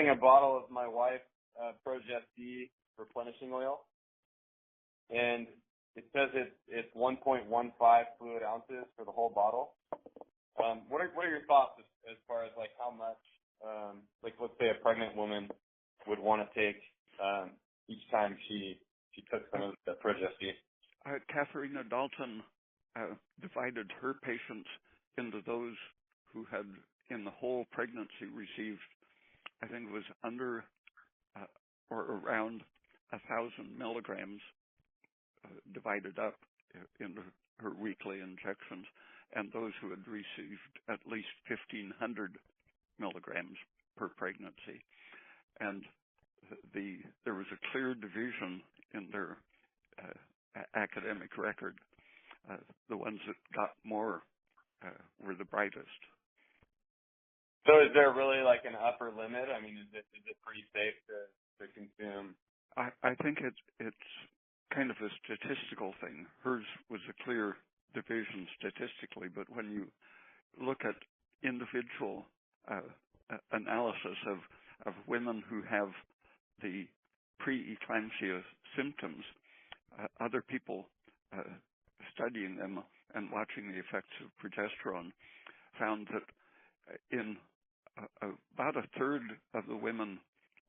filling a bottle of my wife's Progesterone replenishing oil, and it says it's 1.15 fluid ounces for the whole bottle. What are your thoughts as far as like how much, like let's say a pregnant woman would want to take each time she took some of the Progesterone? Katharina Dalton divided her patients into those who had in the whole pregnancy received, I think it was under or around 1,000 milligrams divided up into her weekly injections, and those who had received at least 1,500 milligrams per pregnancy. And there was a clear division in their academic record. The ones that got more were the brightest. So is there really like an upper limit? I mean, is it pretty safe to consume? I think it's kind of a statistical thing. Hers was a clear division statistically, but when you look at individual analysis of women who have the preeclampsia symptoms, other people studying them and watching the effects of progesterone found that in about a third of the women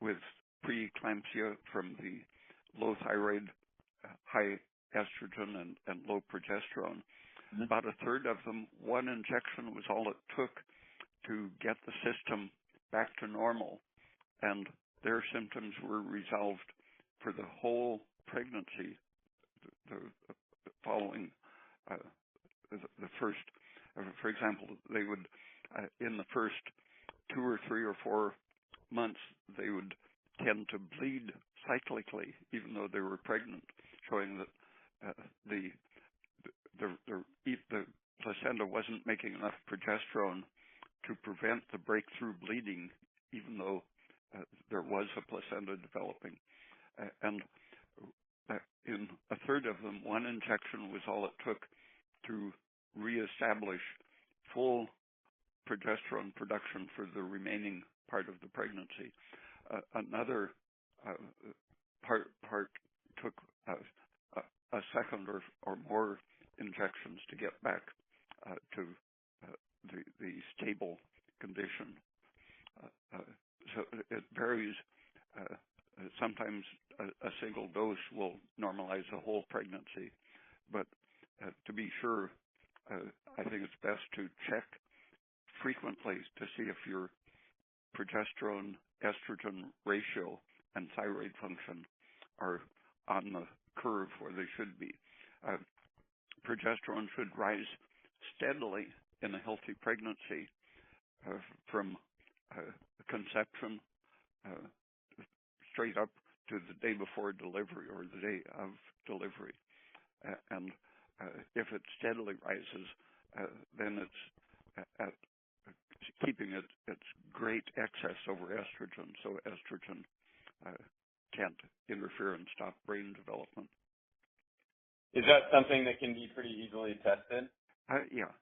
with preeclampsia from the low thyroid, high estrogen, and low progesterone, about a third of them, one injection was all it took to get the system back to normal, and their symptoms were resolved for the whole pregnancy. The following the first, for example, they would in the first 2 or 3 or 4 months they would tend to bleed cyclically, even though they were pregnant, showing that the placenta wasn't making enough progesterone to prevent the breakthrough bleeding, even though there was a placenta developing. And in a third of them, one injection was all it took to reestablish full progesterone production for the remaining part of the pregnancy. Another part took a second or more injections to get back to the stable condition. So it varies. Sometimes a single dose will normalize the whole pregnancy, but to be sure, I think it's best to check frequently to see if your progesterone estrogen ratio and thyroid function are on the curve where they should be. Progesterone should rise steadily in a healthy pregnancy from conception straight up to the day before delivery or the day of delivery. And if it steadily rises, then it's keeping its great excess over estrogen, so estrogen can't interfere and stop brain development. Is that something that can be pretty easily tested? Yeah.